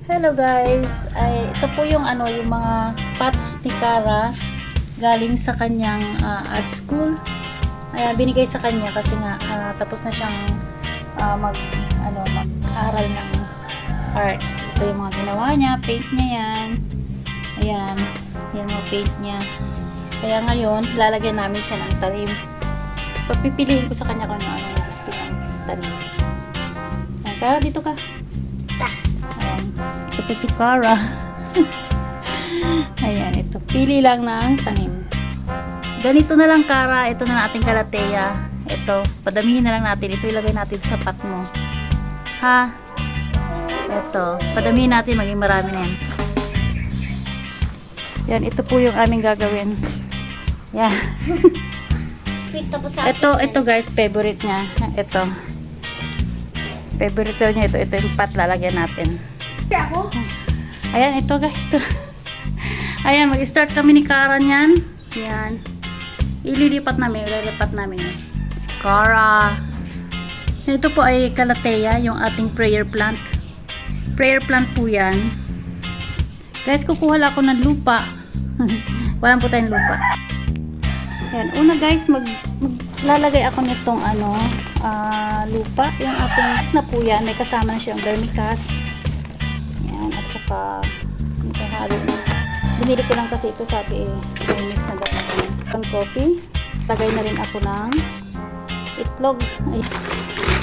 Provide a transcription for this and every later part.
Hello guys, ito po yung yung mga pots ni Cara galing sa kanyang art school. Binigay sa kanya kasi nga tapos na siyang mag-aral ng arts. Ito yung mga ginawa niya, paint niya yan. Ayan, yan mga paint niya. Kaya ngayon, lalagyan namin siya ng talim. Pagpipiliin ko sa kanya kung ano gusto niyang talim. Ayan, Cara, dito ka. Ayan. Ito po si Cara. Ayan, ito. Pili lang ng tanim. Ganito na lang, Cara. Ito na ating kalateya. Ito. Padamihin na lang natin. Ito ilagay natin sa pot mo. Ha? Ito. Padamihin natin. Maging marami na yan. Yan. Ito po yung aming gagawin. Yan. Ito guys. Favorite niya. Ito. Favorite niya. Ito yung pot lalagyan natin. Ayan, ito guys. Ito. Ayan, mag-start kami ni Cara niyan. Ayan. Ililipat namin. Si Cara. Ito po ay calathea, yung ating prayer plant. Prayer plant po yan. Guys, kukuha lang ako ng lupa. Walang po tayong lupa. Ayan, una guys, maglalagay ako nitong lupa. Yung ating mix na po yan. May kasama na siyang vermicast. Ayan, at saka binili ko lang kasi ito, sabi may mix na dapat ng coffee. Lagay na rin ako ng itlog. Ay,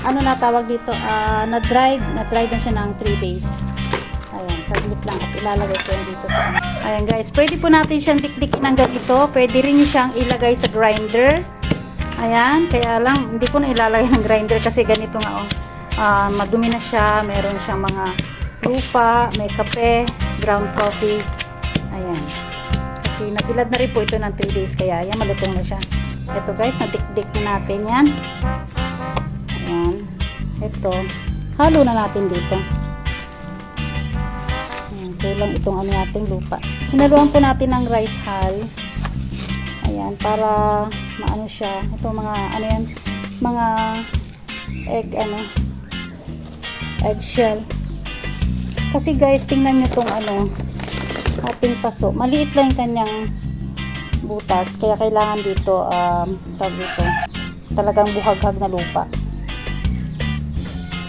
ano na tawag dito? Na-dried na siya ng 3 days. Ayan, saglit lang at ilalagay ko yung dito sa ayan guys, pwede po natin siyang dikdikin ng ganito. Pwede rin siyang ilagay sa grinder. Ayan, kaya lang hindi ko na ilalagay ng grinder kasi ganito nga madumi na siya. Meron siyang mga lupa, may kape, ground coffee. Ayan. Kasi nabilad na rin po ito ng 3 days. Kaya ayan, malutong na siya. Ito guys, nadikdik na natin yan. Ayan. Ito. Halo na natin dito. Ayan. Kulang itong nating lupa. Hinaluan po natin ng rice hull. Ayan. Para maano siya. Ito mga yan. Mga eggshell. Kasi guys, tingnan nyo itong ating paso. Maliit lang yung kanyang butas. Kaya kailangan dito, talagang buhaghag na lupa.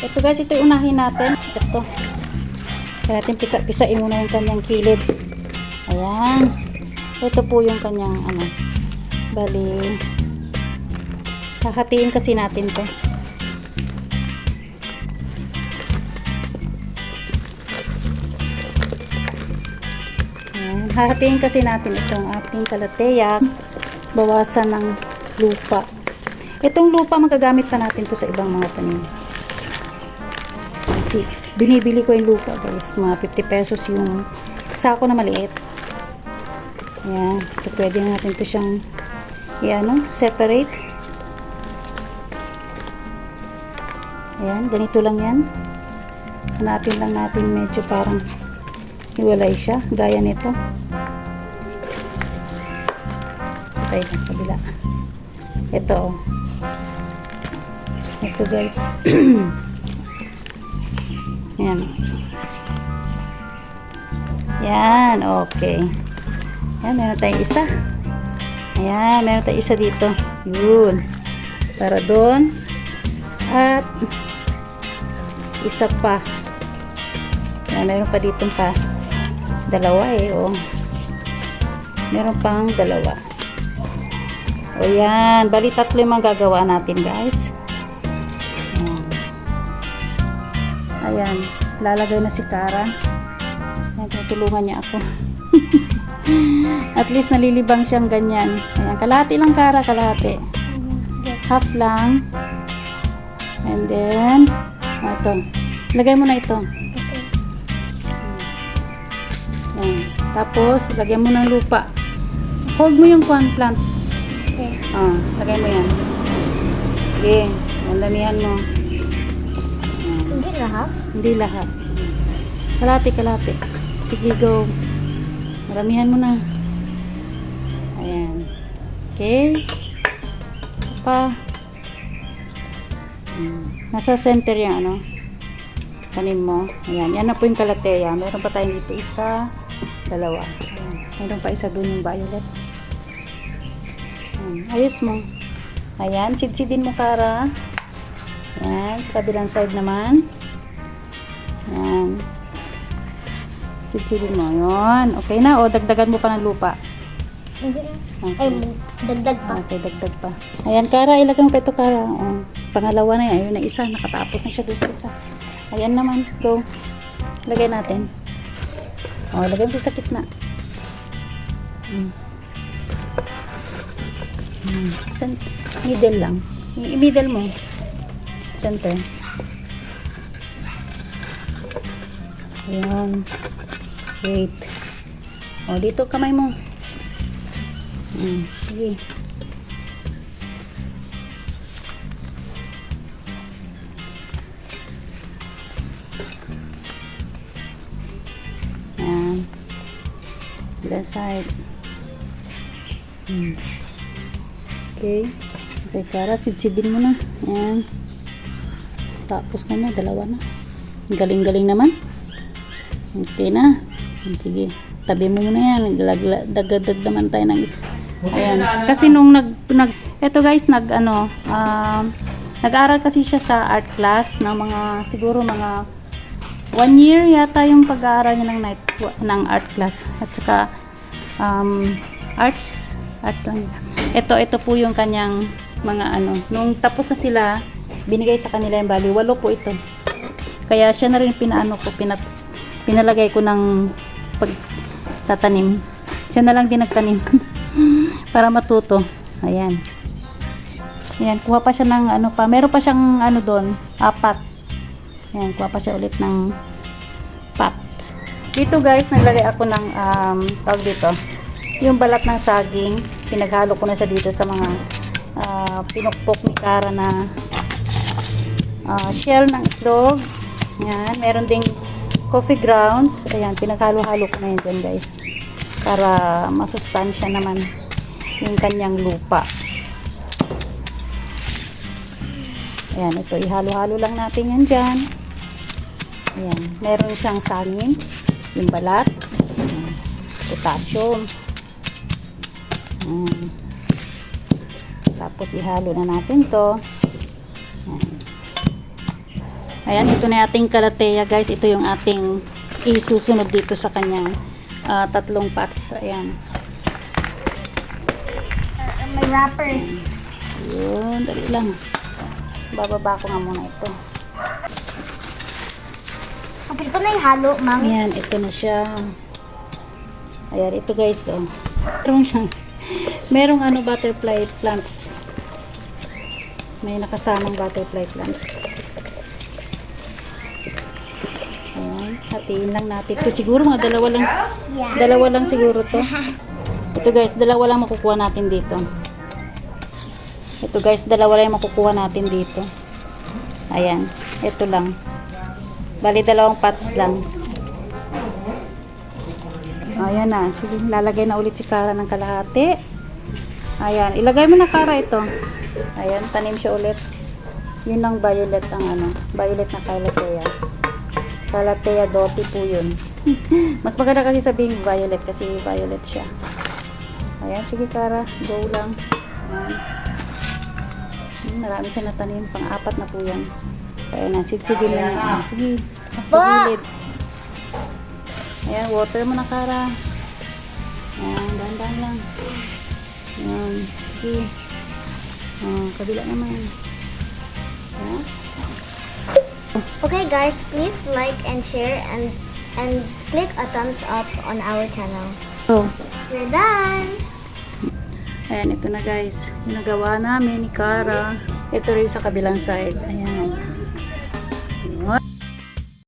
Ito guys, ito yung unahin natin. Ito. Kaya natin pisa-pisain muna yung kanyang kilid. Ayan. Ito po yung kanyang, bali, hahatiin kasi natin ito. Hahatiin kasi natin itong ating calathea, bawasan ng lupa. Itong lupa magagamit pa natin to sa ibang mga tanim. Kasi binibili ko yung lupa guys, mga 50 pesos yung sako na maliit. Ayan, ito pwede natin to siyang separate. Ayan, ganito lang yan. Hanapin lang natin medyo parang hiwalay siya, gaya nito. Okay, kabila. Ito guys. Yan. Yan, okay. Yan, meron tayong isa. Ayan, meron tayong isa dito. Yun. Para doon. At isa pa. Yan, meron pa dito pa. Dalawa meron pang dalawa. O yan, bali tatlo yung magagawa natin guys. Ayan, lalagay na si Cara. Ayan, tutulungan niya ako. At least nalilibang siyang ganyan. Ayan, kalahati lang Cara, kalahati. Half lang. And then ito, lagay mo na ito. Ayan. Tapos, lagyan mo ng lupa. Hold mo yung plant. Okay. Lagay mo yan. Okay. Damihan mo. Hindi lahat? Hindi lahat. Kalahati. Sige, go. Maramihan mo na. Ayan. Okay. Pa. Nasa center yung tanim mo. Ayan, yan na po yung kalateya. Meron pa tayong dito isa, dalawa. Ayan. Meron pa isa dun yung violet. Ayan. Ayos mo. Ayan, sidsidin mo, Kara. Ayan, sa kabilang side naman. Ayan. Sidsidin mo. Ayan. Okay na. O, dagdagan mo pa ng lupa. Hindi na. Okay. Ay, dagdag pa. Okay, dagdag pa. Ayan, Kara, ilagay mo pa ito, Kara. O, pangalawa na yan. Ayun na isa. Nakatapos na siya doon sa isa. Ayan naman. Go. Lagay natin. O, lagay mo sa gitna. Middle lang. I-middle mo. Center. Ayan. Wait. O, dito kamay mo. Sige. Ayan. Left side. Okay. Okay, Kara, sidsidin mo na. Ayan. Tapos na, dalawa na. Galing-galing naman. Okay na. Sige. Tabi mo muna yan. Dagdag naman tayo ng isa. Ayan. Kasi nung eto guys, nag-aral kasi siya sa art class ng siguro mga 1 year yata yung pag-aaral niya ng art class. At saka, arts lang. Ito po yung kanyang mga nung tapos na sila, binigay sa kanila yung value. 8 po ito. Kaya siya na rin pinalagay ko ng pagtatanim. Siya na lang din nagtanim. Para matuto. Ayan. Ayan, kuha pa siya ng meron pa siyang doon, 4. Ayan, kuha pa siya ulit ng pot. Dito guys, naglagay ako ng tawag dito, yung balat ng saging. Pinaghalo ko na sa dito sa mga pinukpok ni Kara na shell ng itlog. Ayan, meron ding coffee grounds. Ayan, pinaghalo-halo ko na yun dyan guys. Para masustansya naman yung kanyang lupa. Ayan, ito ihalo-halo lang natin yan dyan. Ayan, meron siyang sangin, yung balat, ayan, potassium. Ayan. Tapos ihalo na natin to. Ayan. Ayan, ito na ating kalateya guys. Ito yung ating isusunod dito sa kanyang 3 pots. Ayan. May wrapper. Yun, dali lang. Bababa ko nga muna ito. Kapit ko na yung halo, Mang. Ayan, ito na siya. Ayan, ito guys, oh. Merong butterfly plants. May nakasamang butterfly plants. Ayan, hatiin lang natin. Ito siguro mga dalawa lang. Dalawa lang siguro to. Ito guys, dalawa lang makukuha natin dito. Ito guys, dalawa lang makukuha natin dito. Ayan, ito lang. Bali, 2 pots lang. Ayan na. Sige, lalagay na ulit si Kara ng kalahati. Ayan, ilagay mo na, Kara, ito. Ayan, tanim siya ulit. Yun ang violet violet na Calathea. Calathea doti po yun. Mas maganda kasi sabihin violet kasi violet siya. Ayan, sige Kara, go lang. Ayan. Marami siya natanim, pang-4 na po yan. Ayan na, sidsidin na yan. Sige, sa gilid. Ayan, water mo na, Kara. Ayan, dahan-dahan lang. Ayan, sige. Kabila naman. Ayan. Okay guys, please like and share and click a thumbs up on our channel. Oh. We're done! Ayan, ito na guys. Ginagawa namin ni Kara. Ito rin sa kabilang side. Ayan,